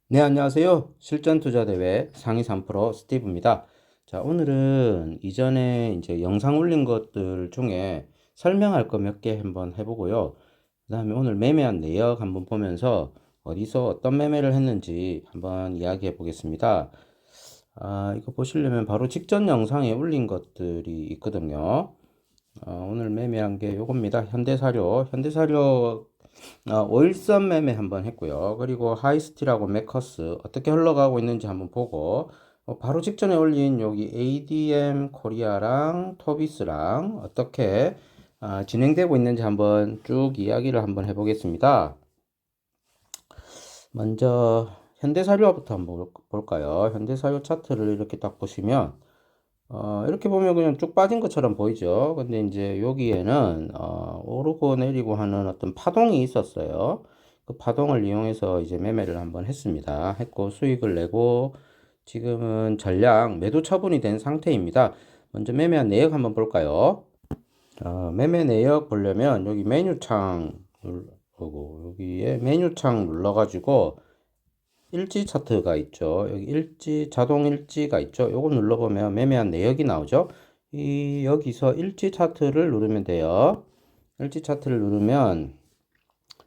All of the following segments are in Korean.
네, 안녕하세요. 실전투자대회 상위 3% 스티브입니다. 자, 오늘은 이전에 이제 영상 올린 것들 중에 설명할 거 몇 개 한번 해보고요. 그 다음에 오늘 매매한 내역 한번 보면서 어디서 어떤 매매를 했는지 한번 이야기해 보겠습니다. 이거 보시려면 바로 직전 영상에 올린 것들이 있거든요. 오늘 매매한 게 요겁니다. 현대사료 5일선 매매 한번 했고요. 그리고 하이스틸하고 메커스 어떻게 흘러가고 있는지 한번 보고 바로 직전에 올린 여기 ADM 코리아랑 토비스랑 어떻게 진행되고 있는지 한번 쭉 이야기를 한번 해보겠습니다. 먼저 현대사료부터 한번 볼까요? 현대사료 차트를 이렇게 딱 보시면 이렇게 보면 그냥 쭉 빠진 것처럼 보이죠. 근데 이제 여기에는 오르고 내리고 하는 어떤 파동이 있었어요. 그 파동을 이용해서 이제 매매를 한번 했고 수익을 내고 지금은 전량 매도 처분이 된 상태입니다. 먼저 매매한 내역 한번 볼까요? 매매 내역 보려면 여기 메뉴창 누르고 여기에 메뉴창 눌러가지고 일지 차트가 있죠. 여기 일지, 자동 일지가 있죠. 요거 눌러보면 매매한 내역이 나오죠. 여기서 일지 차트를 누르면 돼요. 일지 차트를 누르면,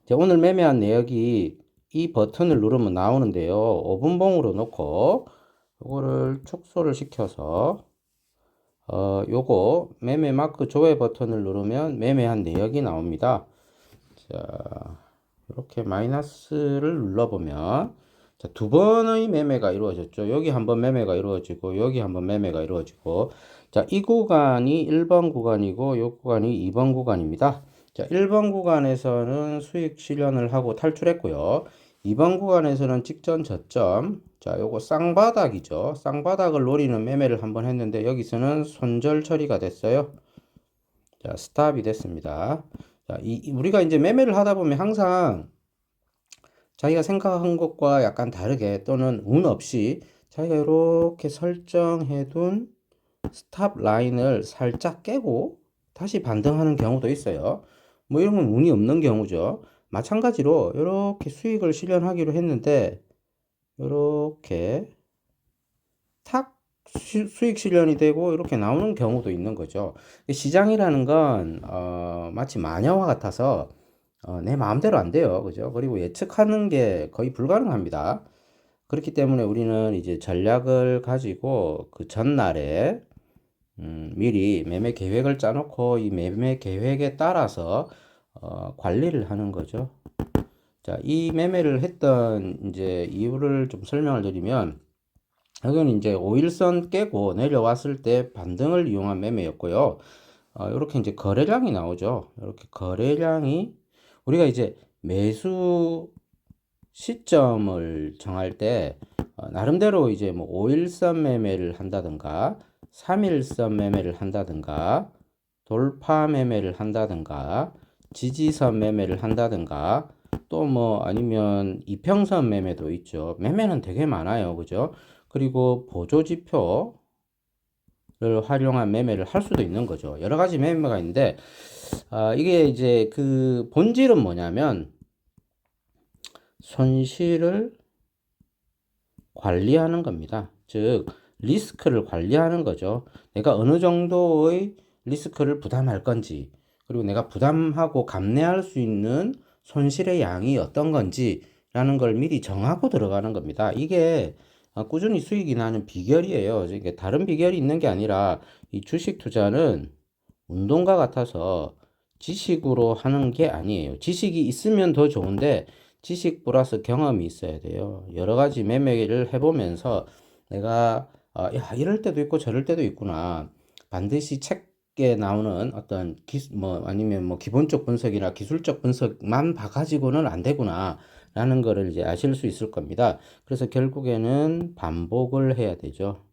이제 오늘 매매한 내역이 이 버튼을 누르면 나오는데요. 5분봉으로 놓고, 요거를 축소를 시켜서, 요거 매매 마크 조회 버튼을 누르면 매매한 내역이 나옵니다. 자, 이렇게 마이너스를 눌러보면, 자, 두 번의 매매가 이루어졌죠. 여기 한번 매매가 이루어지고, 여기 한번 매매가 이루어지고, 자, 이 구간이 1번 구간이고, 이 구간이 2번 구간입니다. 자, 1번 구간에서는 수익 실현을 하고 탈출했고요. 2번 구간에서는 직전 저점, 자, 요거 쌍바닥이죠. 쌍바닥을 노리는 매매를 한번 했는데, 여기서는 손절 처리가 됐어요. 자, 스탑이 됐습니다. 자, 우리가 이제 매매를 하다 보면 항상 자기가 생각한 것과 약간 다르게 또는 운 없이 자기가 이렇게 설정해 둔 스탑 라인을 살짝 깨고 다시 반등하는 경우도 있어요. 뭐 이런 건 운이 없는 경우죠. 마찬가지로 이렇게 수익을 실현하기로 했는데 이렇게 탁 수익 실현이 되고 이렇게 나오는 경우도 있는 거죠. 시장이라는 건 마치 마녀와 같아서 내 마음대로 안 돼요. 그죠? 그리고 예측하는 게 거의 불가능합니다. 그렇기 때문에 우리는 이제 전략을 가지고 그 전날에 미리 매매 계획을 짜놓고 이 매매 계획에 따라서 관리를 하는 거죠. 자, 이 매매를 했던 이제 이유를 좀 설명을 드리면 여기는 이제 5일선 깨고 내려왔을 때 반등을 이용한 매매였고요. 이렇게 이제 거래량이 나오죠. 이렇게 거래량이 우리가 이제 매수 시점을 정할 때 나름대로 이제 뭐 5일선 매매를 한다든가 3일선 매매를 한다든가 돌파 매매를 한다든가 지지선 매매를 한다든가 또 뭐 아니면 이평선 매매도 있죠. 매매는 되게 많아요. 그죠? 그리고 보조지표를 활용한 매매를 할 수도 있는 거죠. 여러 가지 매매가 있는데 이게 이제 그 본질은 뭐냐면 손실을 관리하는 겁니다. 즉, 리스크를 관리하는 거죠. 내가 어느 정도의 리스크를 부담할 건지, 그리고 내가 부담하고 감내할 수 있는 손실의 양이 어떤 건지, 라는 걸 미리 정하고 들어가는 겁니다. 이게 꾸준히 수익이 나는 비결이에요. 이게 다른 비결이 있는 게 아니라, 이 주식 투자는 운동과 같아서 지식으로 하는 게 아니에요. 지식이 있으면 더 좋은데, 지식 플러스 경험이 있어야 돼요. 여러 가지 매매를 해보면서 내가 야, 이럴 때도 있고 저럴 때도 있구나. 반드시 책에 나오는 어떤 뭐 아니면 뭐 기본적 분석이나 기술적 분석만 봐가지고는 안 되구나. 라는 거를 이제 아실 수 있을 겁니다. 그래서 결국에는 반복을 해야 되죠.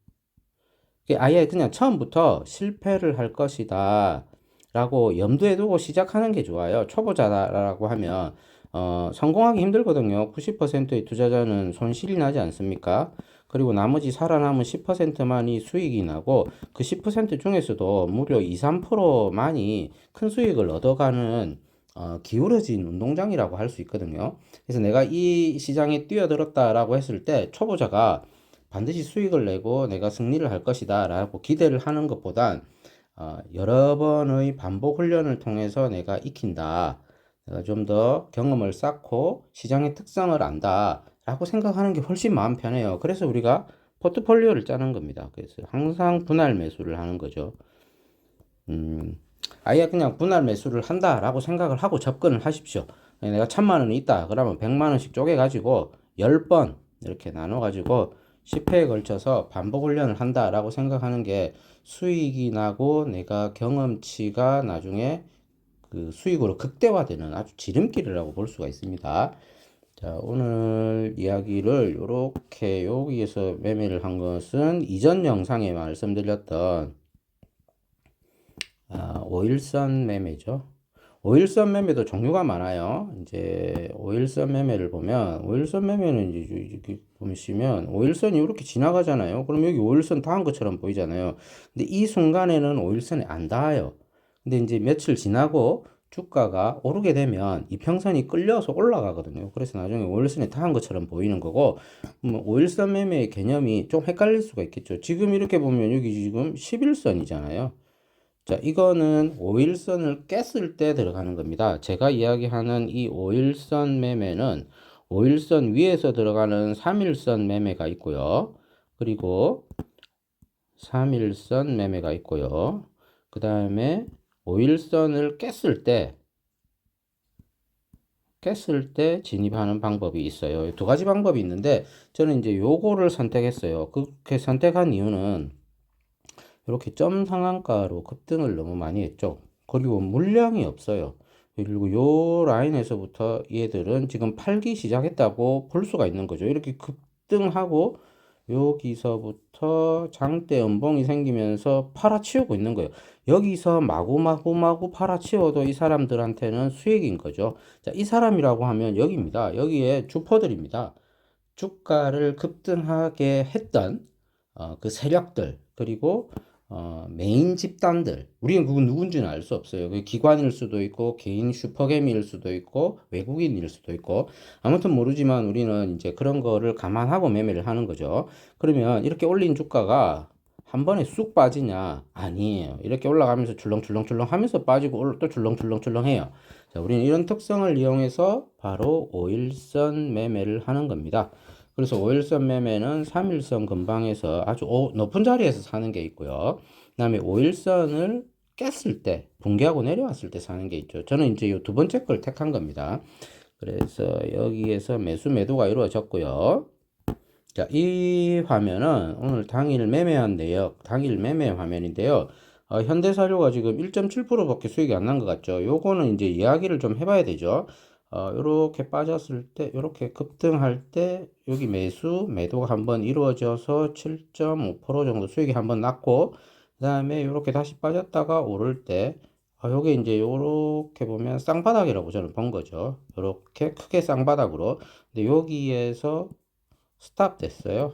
아예 그냥 처음부터 실패를 할 것이다 라고 염두에 두고 시작하는 게 좋아요. 초보자라고 하면 성공하기 힘들거든요. 90%의 투자자는 손실이 나지 않습니까? 그리고 나머지 살아남은 10%만이 수익이 나고 그 10% 중에서도 무려 2, 3%만이 큰 수익을 얻어가는 기울어진 운동장이라고 할 수 있거든요. 그래서 내가 이 시장에 뛰어들었다라고 했을 때 초보자가 반드시 수익을 내고 내가 승리를 할 것이다 라고 기대를 하는 것보단 여러 번의 반복 훈련을 통해서 내가 익힌다. 내가 좀 더 경험을 쌓고 시장의 특성을 안다 라고 생각하는 게 훨씬 마음 편해요. 그래서 우리가 포트폴리오를 짜는 겁니다. 그래서 항상 분할 매수를 하는 거죠. 아예 그냥 분할 매수를 한다라고 생각을 하고 접근을 하십시오. 내가 1,000만 원이 있다. 그러면 100만 원씩 쪼개가지고 10번 이렇게 나눠가지고 10회에 걸쳐서 반복 훈련을 한다라고 생각하는 게 수익이 나고 내가 경험치가 나중에 그 수익으로 극대화되는 아주 지름길이라고 볼 수가 있습니다. 자, 오늘 이야기를 이렇게 여기에서 매매를 한 것은 이전 영상에 말씀드렸던 5일선 매매죠. 5일선 매매도 종류가 많아요. 이제 5일선 매매를 보면 5일선 매매는 이제 이렇게 보시면 5일선이 이렇게 지나가잖아요. 그럼 여기 5일선 닿은 것처럼 보이잖아요. 근데 이 순간에는 5일선이 안 닿아요. 근데 이제 며칠 지나고 주가가 오르게 되면 이평선이 끌려서 올라가거든요. 그래서 나중에 5일선에 닿은 것처럼 보이는 거고 5일선 매매의 개념이 좀 헷갈릴 수가 있겠죠. 지금 이렇게 보면 여기 지금 11선이잖아요. 자, 이거는 5일선을 깼을 때 들어가는 겁니다. 제가 이야기하는 이 5일선 매매는 5일선 위에서 들어가는 3일선 매매가 있고요. 그리고 3일선 매매가 있고요. 그 다음에 5일선을 깼을 때 진입하는 방법이 있어요. 두 가지 방법이 있는데 저는 이제 요거를 선택했어요. 그렇게 선택한 이유는 이렇게 점 상한가로 급등을 너무 많이 했죠. 그리고 물량이 없어요. 그리고 요 라인에서부터 얘들은 지금 팔기 시작했다고 볼 수가 있는 거죠. 이렇게 급등하고 여기서부터 장대 음봉이 생기면서 팔아치우고 있는 거예요. 여기서 마구마구 팔아치워도 이 사람들한테는 수익인 거죠. 자, 이 사람이라고 하면 여기입니다. 여기에 주포들입니다. 주가를 급등하게 했던 그 세력들 그리고 메인 집단들 우리는 그건 누군지는 알 수 없어요. 그 기관일 수도 있고 개인 슈퍼개미일 수도 있고 외국인일 수도 있고 아무튼 모르지만 우리는 이제 그런 거를 감안하고 매매를 하는 거죠. 그러면 이렇게 올린 주가가 한 번에 쑥 빠지냐? 아니에요. 이렇게 올라가면서 출렁출렁출렁 하면서 빠지고 또 출렁출렁출렁 해요. 자, 우리는 이런 특성을 이용해서 바로 5일선 매매를 하는 겁니다. 그래서 5일선 매매는 3일선 근방에서 아주 높은 자리에서 사는 게 있고요. 그 다음에 5일선을 깼을 때, 붕괴하고 내려왔을 때 사는 게 있죠. 저는 이제 이 두 번째 걸 택한 겁니다. 그래서 여기에서 매수 매도가 이루어졌고요. 자, 이 화면은 오늘 당일 매매한 내역, 당일 매매 화면인데요. 현대사료가 지금 1.7%밖에 수익이 안 난 것 같죠. 요거는 이제 이야기를 좀 해봐야 되죠. 요렇게 빠졌을 때, 요렇게 급등할 때, 여기 매도가 한번 이루어져서 7.5% 정도 수익이 한번 났고, 그 다음에 요렇게 다시 빠졌다가 오를 때, 요게 이제 요렇게 보면 쌍바닥이라고 저는 본 거죠. 요렇게 크게 쌍바닥으로. 근데 여기에서 스탑 됐어요.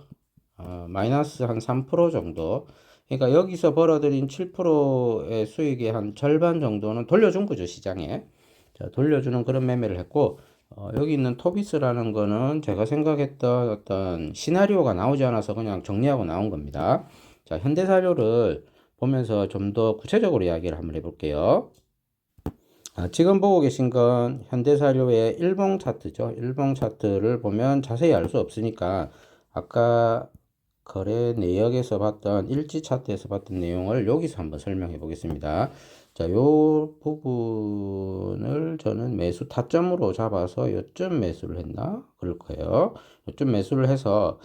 마이너스 한 3% 정도. 그러니까 여기서 벌어들인 7%의 수익의 한 절반 정도는 돌려준 거죠, 시장에. 자, 돌려주는 그런 매매를 했고, 여기 있는 토비스라는 거는 제가 생각했던 어떤 시나리오가 나오지 않아서 그냥 정리하고 나온 겁니다. 자, 현대사료를 보면서 좀 더 구체적으로 이야기를 한번 해볼게요. 지금 보고 계신 건 현대사료의 일봉 차트죠. 일봉 차트를 보면 자세히 알 수 없으니까 아까 거래 내역에서 봤던 일지 차트에서 봤던 내용을 여기서 한번 설명해 보겠습니다. 자, 요 부분을 저는 매수 타점으로 잡아서 요점 매수를 했나? 그럴 거예요. 요점 매수를 해서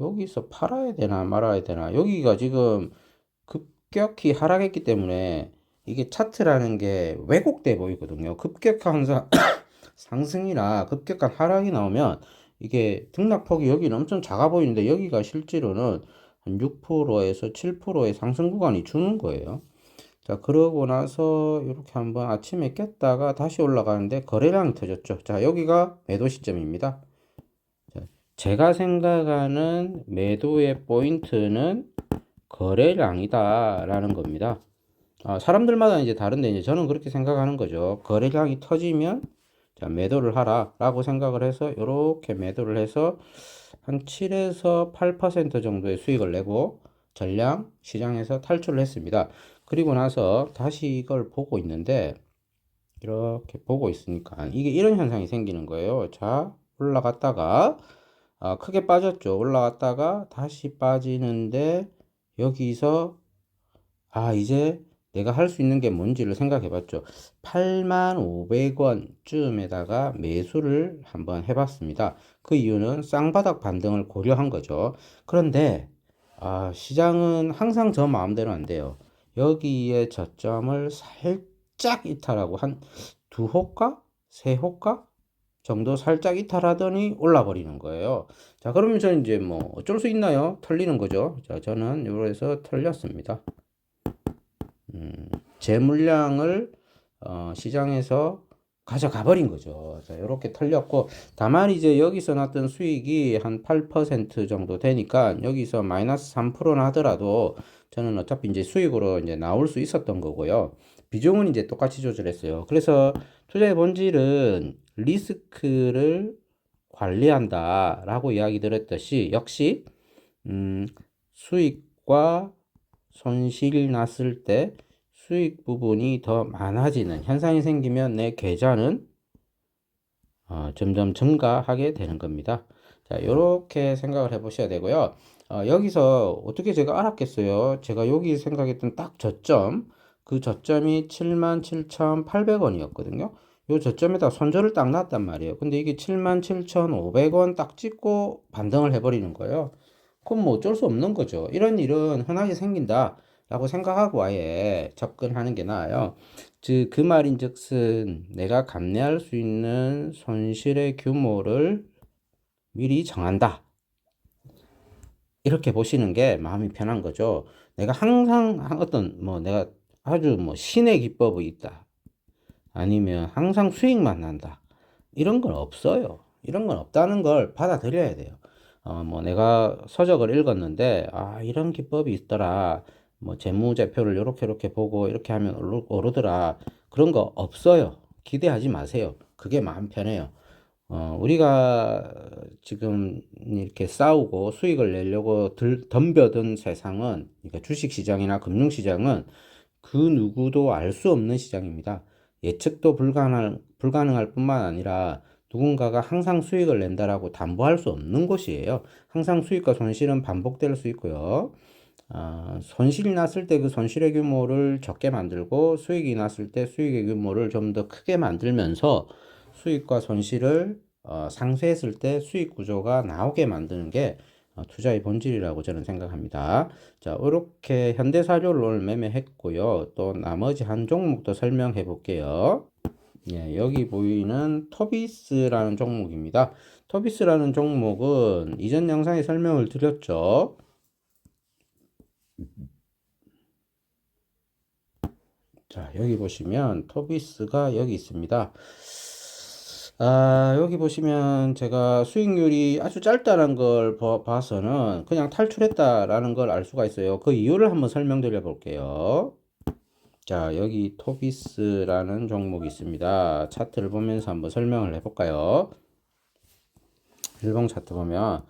여기서 팔아야 되나 말아야 되나? 여기가 지금 급격히 하락했기 때문에 이게 차트라는 게 왜곡돼 보이거든요. 급격한 상승이나 급격한 하락이 나오면 이게 등락폭이 여기는 엄청 작아 보이는데 여기가 실제로는 한 6%에서 7%의 상승 구간이 주는 거예요. 자, 그러고 나서 이렇게 한번 아침에 깼다가 다시 올라가는데 거래량이 터졌죠. 자, 여기가 매도 시점입니다. 자, 제가 생각하는 매도의 포인트는 거래량이다 라는 겁니다. 사람들마다 이제 다른데 이제 저는 그렇게 생각하는 거죠. 거래량이 터지면 자, 매도를 하라라고 생각을 해서 이렇게 매도를 해서 한 7에서 8% 정도의 수익을 내고 전량 시장에서 탈출을 했습니다. 그리고 나서 다시 이걸 보고 있는데 이렇게 보고 있으니까 이게 이런 현상이 생기는 거예요. 자, 올라갔다가 크게 빠졌죠. 올라갔다가 다시 빠지는데 여기서 이제 내가 할 수 있는 게 뭔지를 생각해 봤죠. 85,500원쯤에다가 매수를 한번 해봤습니다. 그 이유는 쌍바닥 반등을 고려한 거죠. 그런데 시장은 항상 저 마음대로 안 돼요. 여기에 저점을 살짝 이탈하고 한 두 호가? 세 호가? 정도 살짝 이탈하더니 올라 버리는 거예요. 자, 그러면 저는 이제 뭐 어쩔 수 있나요? 털리는 거죠. 자, 저는 요래서 털렸습니다. 제 물량을 시장에서 가져가 버린 거죠. 자, 이렇게 털렸고, 다만 이제 여기서 났던 수익이 한 8% 정도 되니까 여기서 마이너스 3%나 하더라도 저는 어차피 이제 수익으로 이제 나올 수 있었던 거고요. 비중은 이제 똑같이 조절했어요. 그래서 투자의 본질은 리스크를 관리한다라고 이야기 드렸듯이 역시 수익과 손실이 났을 때 수익 부분이 더 많아지는 현상이 생기면 내 계좌는 점점 증가하게 되는 겁니다. 자, 이렇게 생각을 해 보셔야 되고요. 여기서 어떻게 제가 알았겠어요? 제가 여기 생각했던 딱 저점, 그 저점이 77,800원이었거든요. 요 저점에다 손절을 딱 놨단 말이에요. 근데 이게 77,500원 딱 찍고 반등을 해버리는 거예요. 그럼 뭐 어쩔 수 없는 거죠. 이런 일은 흔하게 생긴다. 라고 생각하고 아예 접근하는 게 나아요. 그 말인즉슨 내가 감내할 수 있는 손실의 규모를 미리 정한다. 이렇게 보시는 게 마음이 편한 거죠. 내가 항상 내가 아주 신의 기법이 있다. 아니면 항상 수익만 난다. 이런 건 없어요. 이런 건 없다는 걸 받아들여야 돼요. 내가 서적을 읽었는데, 이런 기법이 있더라. 재무제표를 이렇게 보고 이렇게 하면 오르더라. 그런 거 없어요. 기대하지 마세요. 그게 마음 편해요. 우리가 지금 이렇게 싸우고 수익을 내려고 덤벼든 세상은, 그러니까 주식시장이나 금융시장은 그 누구도 알 수 없는 시장입니다. 예측도 불가능할 뿐만 아니라 누군가가 항상 수익을 낸다라고 담보할 수 없는 곳이에요. 항상 수익과 손실은 반복될 수 있고요. 손실이 났을 때 그 손실의 규모를 적게 만들고 수익이 났을 때 수익의 규모를 좀 더 크게 만들면서 수익과 손실을 상쇄했을 때 수익 구조가 나오게 만드는 게 투자의 본질이라고 저는 생각합니다. 자, 이렇게 현대사료를 오늘 매매했고요. 또 나머지 한 종목도 설명해 볼게요. 예, 여기 보이는 토비스라는 종목입니다. 토비스라는 종목은 이전 영상에 설명을 드렸죠. 자, 여기 보시면 토비스가 여기 있습니다. 여기 보시면 제가 수익률이 아주 짧다는 걸 봐서는 그냥 탈출했다라는 걸 알 수가 있어요. 그 이유를 한번 설명드려 볼게요. 자, 여기 토비스라는 종목이 있습니다. 차트를 보면서 한번 설명을 해볼까요? 일봉 차트 보면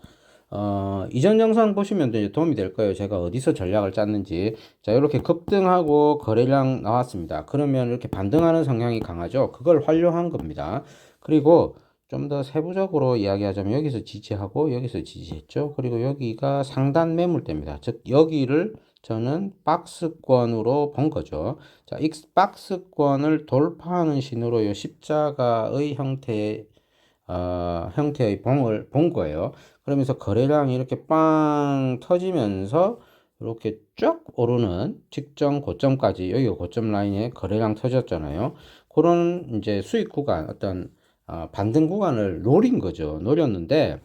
이전 영상 보시면 이제 도움이 될 거예요. 제가 어디서 전략을 짰는지. 자, 이렇게 급등하고 거래량 나왔습니다. 그러면 이렇게 반등하는 성향이 강하죠. 그걸 활용한 겁니다. 그리고 좀 더 세부적으로 이야기하자면 여기서 지지하고 여기서 지지했죠. 그리고 여기가 상단 매물대입니다. 즉 여기를 저는 박스권으로 본 거죠. 자, 이 박스권을 돌파하는 신호로 이 십자가의 형태의 봉을 본 거예요. 그러면서 거래량이 이렇게 빵 터지면서 이렇게 쭉 오르는 직전 고점까지, 여기가 고점 라인에 거래량 터졌잖아요. 그런 이제 수익 구간, 어떤 반등 구간을 노린 거죠. 노렸는데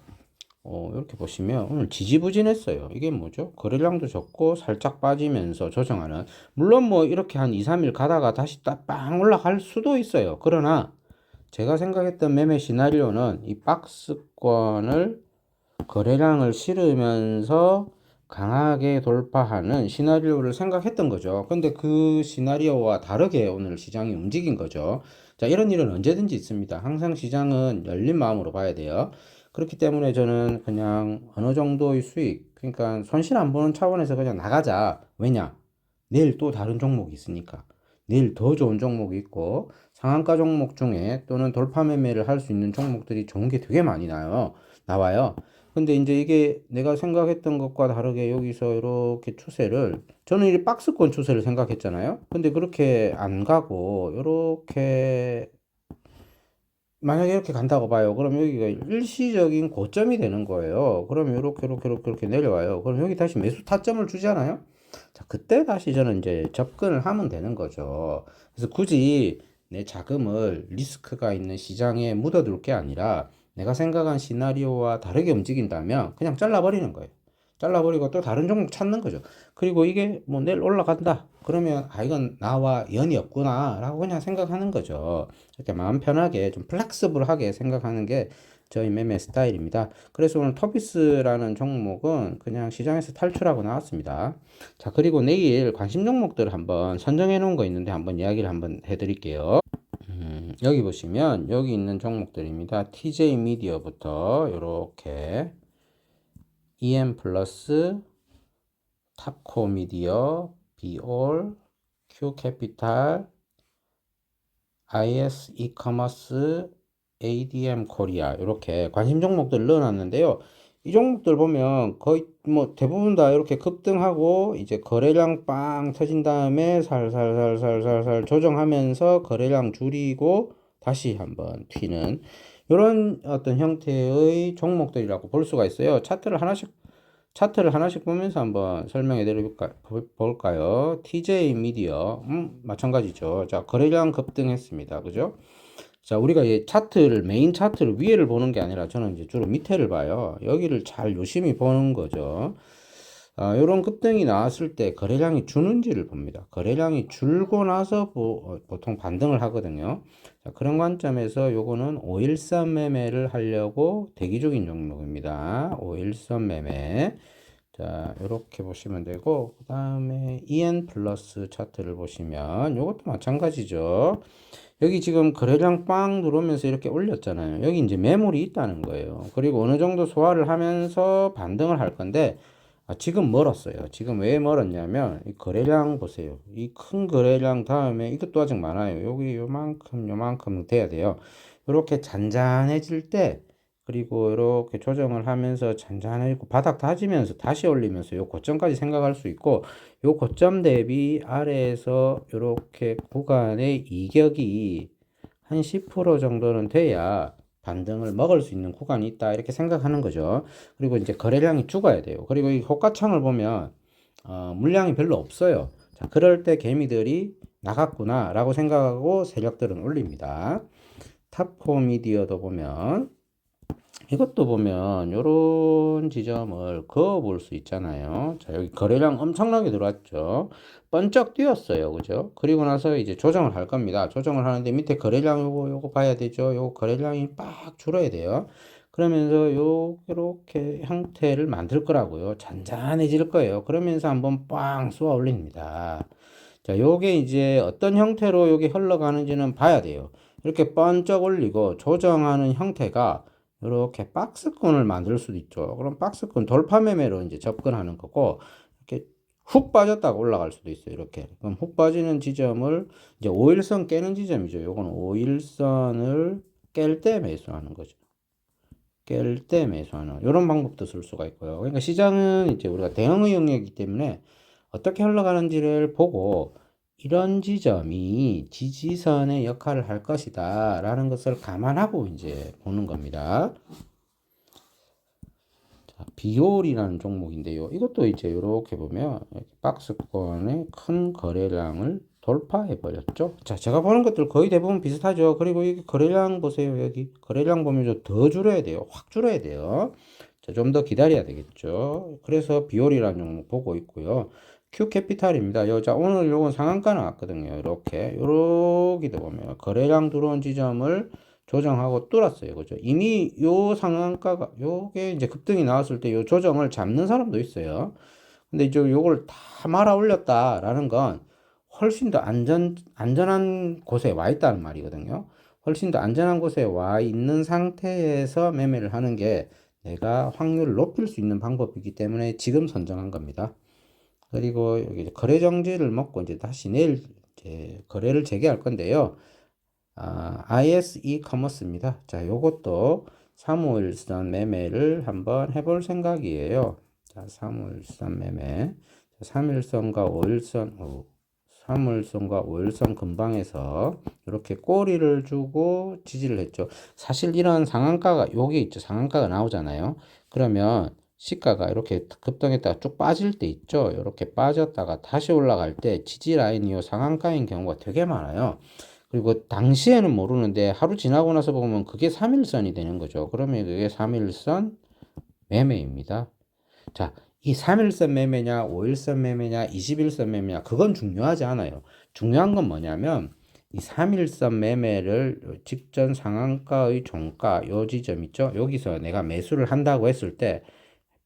이렇게 보시면 오늘 지지부진했어요. 이게 뭐죠? 거래량도 적고 살짝 빠지면서 조정하는. 물론 뭐 이렇게 한 2, 3일 가다가 다시 딱 빵 올라갈 수도 있어요. 그러나 제가 생각했던 매매 시나리오는 이 박스권을 거래량을 실으면서 강하게 돌파하는 시나리오를 생각했던 거죠. 근데 그 시나리오와 다르게 오늘 시장이 움직인 거죠. 자, 이런 일은 언제든지 있습니다. 항상 시장은 열린 마음으로 봐야 돼요. 그렇기 때문에 저는 그냥 어느 정도의 수익, 그러니까 손실 안 보는 차원에서 그냥 나가자. 왜냐? 내일 또 다른 종목이 있으니까. 내일 더 좋은 종목이 있고, 상한가 종목 중에 또는 돌파 매매를 할 수 있는 종목들이 좋은 게 되게 많이 나와요. 근데 이제 이게 내가 생각했던 것과 다르게 여기서 이렇게 추세를, 저는 이 박스권 추세를 생각했잖아요. 근데 그렇게 안 가고, 이렇게, 만약에 이렇게 간다고 봐요. 그럼 여기가 일시적인 고점이 되는 거예요. 그럼 이렇게 내려와요. 그럼 여기 다시 매수 타점을 주잖아요. 자, 그때 다시 저는 이제 접근을 하면 되는 거죠. 그래서 굳이 내 자금을 리스크가 있는 시장에 묻어둘 게 아니라 내가 생각한 시나리오와 다르게 움직인다면 그냥 잘라버리는 거예요. 잘라버리고 또 다른 종목 찾는 거죠. 그리고 이게 뭐 내일 올라간다. 그러면 아 이건 나와 연이 없구나 라고 그냥 생각하는 거죠. 이렇게 마음 편하게 좀 플렉스블하게 생각하는 게 저희 매매 스타일입니다. 그래서 오늘 토비스라는 종목은 그냥 시장에서 탈출하고 나왔습니다. 자, 그리고 내일 관심 종목들 한번 선정해 놓은 거 있는데 한번 이야기를 한번 해드릴게요. 여기 보시면 여기 있는 종목들입니다. TJ 미디어부터 이렇게 EM 플러스, 탑코 미디어, 비올, Q 캐피탈, IS 이커머스, ADM 코리아 이렇게 관심 종목들 넣어놨는데요. 이 종목들 보면 거의 뭐 대부분 다 이렇게 급등하고 이제 거래량 빵 터진 다음에 살살살살살살 조정하면서 거래량 줄이고 다시 한번 튀는 이런 어떤 형태의 종목들이라고 볼 수가 있어요. 차트를 하나씩 보면서 한번 설명해 볼까요? TJ 미디어, 마찬가지죠. 자, 거래량 급등했습니다. 그죠? 자, 우리가 이 차트를, 메인 차트를 위에를 보는 게 아니라 저는 이제 주로 밑에를 봐요. 여기를 잘 유심히 보는 거죠. 요런 급등이 나왔을 때 거래량이 주는지를 봅니다. 거래량이 줄고 나서 보통 반등을 하거든요. 자, 그런 관점에서 요거는 5일선 매매를 하려고 대기 중인 종목입니다. 5일선 매매. 자, 이렇게 보시면 되고, 그 다음에 EN 플러스 차트를 보시면 요것도 마찬가지죠. 여기 지금 거래량 빵 들어오면서 이렇게 올렸잖아요. 여기 이제 매물이 있다는 거예요. 그리고 어느 정도 소화를 하면서 반등을 할 건데, 지금 멀었어요. 지금 왜 멀었냐면, 이 거래량 보세요. 이 큰 거래량 다음에 이것도 아직 많아요. 여기 요만큼 돼야 돼요. 이렇게 잔잔해질 때, 그리고 이렇게 조정을 하면서 잔잔해지고 바닥 다지면서 다시 올리면서 요 고점까지 생각할 수 있고, 요 고점 대비 아래에서 이렇게 구간의 이격이 한 10% 정도는 돼야 반등을 먹을 수 있는 구간이 있다 이렇게 생각하는 거죠. 그리고 이제 거래량이 죽어야 돼요. 그리고 이 호가창을 보면 물량이 별로 없어요. 자, 그럴 때 개미들이 나갔구나 라고 생각하고 세력들은 올립니다. 탑코 미디어도 보면 이것도 보면 요런 지점을 그어 볼 수 있잖아요. 자, 여기 거래량 엄청나게 들어왔죠. 번쩍 뛰었어요. 그죠? 그리고 나서 이제 조정을 할 겁니다. 조정을 하는데 밑에 거래량 요거 봐야 되죠. 요 거래량이 빡 줄어야 돼요. 그러면서 요렇게 형태를 만들 거라고요. 잔잔해질 거예요. 그러면서 한번 빵 쏘아 올립니다. 자, 요게 이제 어떤 형태로 요게 흘러가는지는 봐야 돼요. 이렇게 번쩍 올리고 조정하는 형태가 이렇게 박스권을 만들 수도 있죠. 그럼 박스권 돌파 매매로 이제 접근하는 거고, 이렇게 훅 빠졌다가 올라갈 수도 있어요. 이렇게. 그럼 훅 빠지는 지점을 이제 5일선 깨는 지점이죠. 요거는 5일선을 깰 때 매수하는 거죠. 깰 때 매수하는 이런 방법도 쓸 수가 있고요. 그러니까 시장은 이제 우리가 대응의 영역이기 때문에 어떻게 흘러가는지를 보고 이런 지점이 지지선의 역할을 할 것이다 라는 것을 감안하고 이제 보는 겁니다. 자, 비올이라는 종목인데요. 이것도 이제 이렇게 보면 박스권의 큰 거래량을 돌파해 버렸죠. 자, 제가 보는 것들 거의 대부분 비슷하죠. 그리고 여기 거래량 보세요. 여기 거래량 보면 좀 더 줄여야 돼요. 확 줄여야 돼요. 자, 좀 더 기다려야 되겠죠. 그래서 비올이라는 종목 보고 있고요. Q 캐피탈입니다. 자, 오늘 요건 상한가 나왔거든요. 이렇게 여기도 보면 거래량 들어온 지점을 조정하고 뚫었어요. 그죠? 이미 요 상한가가 요게 이제 급등이 나왔을 때 요 조정을 잡는 사람도 있어요. 근데 이제 요걸 다 말아 올렸다라는 건 훨씬 더 안전한 곳에 와 있다는 말이거든요. 훨씬 더 안전한 곳에 와 있는 상태에서 매매를 하는 게 내가 확률을 높일 수 있는 방법이기 때문에 지금 선정한 겁니다. 그리고 여기 거래 정지를 먹고 이제 다시 내일 이제 거래를 재개할 건데요. IS e-commerce입니다. 자, 요것도 351선 매매를 한번 해볼 생각이에요. 자, 351선 매매. 3일선과 5일선, 3일선과 5일선 근방에서 이렇게 꼬리를 주고 지지를 했죠. 사실 이런 상한가가, 여기 있죠. 상한가가 나오잖아요. 그러면 시가가 이렇게 급등했다가 쭉 빠질 때 있죠. 이렇게 빠졌다가 다시 올라갈 때 지지 라인이 상한가인 경우가 되게 많아요. 그리고 당시에는 모르는데 하루 지나고 나서 보면 그게 3일선이 되는 거죠. 그러면 그게 3일선 매매입니다. 자, 이 3일선 매매냐, 5일선 매매냐, 21선 매매냐, 그건 중요하지 않아요. 중요한 건 뭐냐면, 이 3일선 매매를 직전 상한가의 종가, 요 지점 있죠? 여기서 내가 매수를 한다고 했을 때,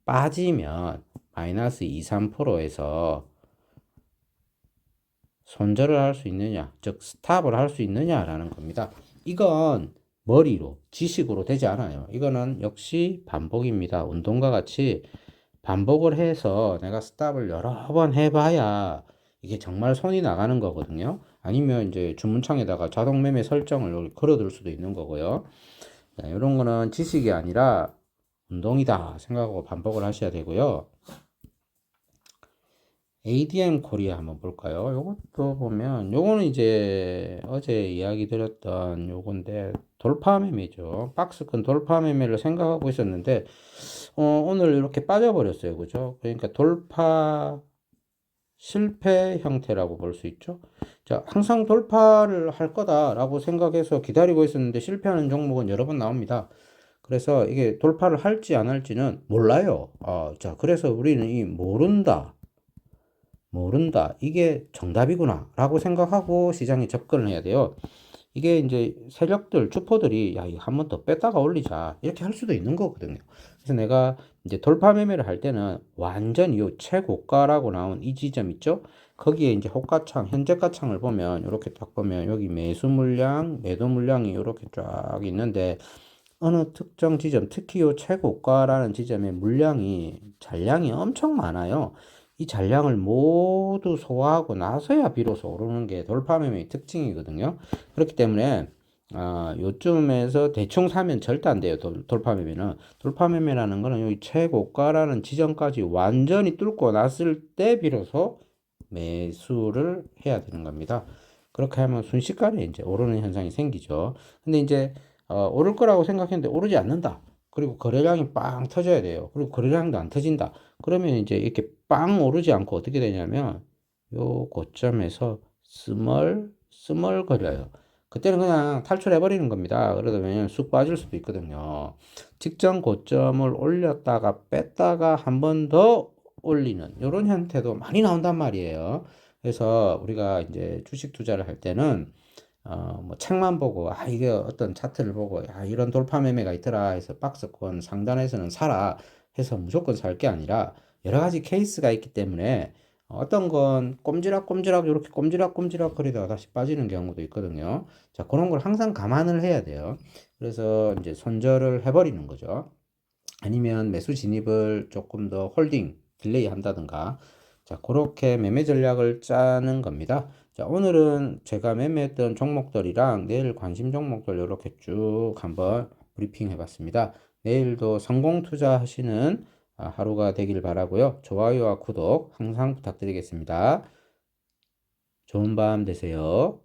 빠지면 마이너스 2, 3%에서 손절을 할 수 있느냐, 즉 스탑을 할 수 있느냐라는 겁니다. 이건 머리로, 지식으로 되지 않아요. 이거는 역시 반복입니다. 운동과 같이 반복을 해서 내가 스탑을 여러 번 해봐야 이게 정말 손이 나가는 거거든요. 아니면 이제 주문창에다가 자동 매매 설정을 걸어둘 수도 있는 거고요. 자, 이런 거는 지식이 아니라 운동이다 생각하고 반복을 하셔야 되고요. ADM 코리아 한번 볼까요? 요것도 보면 요거는 이제 어제 이야기 드렸던 요건데 돌파 매매죠. 박스권 돌파 매매를 생각하고 있었는데 오늘 이렇게 빠져버렸어요. 그죠? 그러니까 돌파 실패 형태라고 볼 수 있죠. 자, 항상 돌파를 할 거다라고 생각해서 기다리고 있었는데 실패하는 종목은 여러 번 나옵니다. 그래서 이게 돌파를 할지 안 할지는 몰라요. 자, 그래서 우리는 이 모른다. 이게 정답이구나. 라고 생각하고 시장에 접근을 해야 돼요. 이게 이제 세력들, 주포들이 야, 이거 한 번 더 뺐다가 올리자. 이렇게 할 수도 있는 거거든요. 그래서 내가 이제 돌파 매매를 할 때는 완전히 요 최고가라고 나온 이 지점 있죠? 거기에 이제 호가창, 현재가창을 보면 이렇게 딱 보면 여기 매수 물량, 매도 물량이 이렇게 쫙 있는데 어느 특정 지점, 특히 요 최고가라는 지점의 물량이, 잔량이 엄청 많아요. 이 잔량을 모두 소화하고 나서야 비로소 오르는 게 돌파 매매의 특징이거든요. 그렇기 때문에 요쯤에서 대충 사면 절대 안 돼요. 돌파 매매는. 돌파 매매라는 거는 여기 최고가라는 지점까지 완전히 뚫고 났을 때 비로소 매수를 해야 되는 겁니다. 그렇게 하면 순식간에 이제 오르는 현상이 생기죠. 근데 이제 오를 거라고 생각했는데 오르지 않는다. 그리고 거래량이 빵 터져야 돼요. 그리고 거래량도 안 터진다. 그러면 이제 이렇게 빵 오르지 않고 어떻게 되냐면 요 고점에서 스멀 거려요. 그때는 그냥 탈출해 버리는 겁니다. 그러다 보면 쑥 빠질 수도 있거든요. 직전 고점을 올렸다가 뺐다가 한 번 더 올리는 이런 형태도 많이 나온단 말이에요. 그래서 우리가 이제 주식 투자를 할 때는 뭐 책만 보고 이게 어떤 차트를 보고 이런 돌파 매매가 있더라 해서 박스권 상단에서는 사라 해서 무조건 살 게 아니라 여러 가지 케이스가 있기 때문에 어떤 건 꼼지락꼼지락 이렇게 꼼지락꼼지락 거리다가 다시 빠지는 경우도 있거든요. 자, 그런 걸 항상 감안을 해야 돼요. 그래서 이제 손절을 해버리는 거죠. 아니면 매수 진입을 조금 더 홀딩, 딜레이 한다든가. 자, 그렇게 매매 전략을 짜는 겁니다. 자, 오늘은 제가 매매했던 종목들이랑 내일 관심 종목들 이렇게 쭉 한번 브리핑 해봤습니다. 내일도 성공 투자하시는 하루가 되길 바라고요. 좋아요와 구독 항상 부탁드리겠습니다. 좋은 밤 되세요.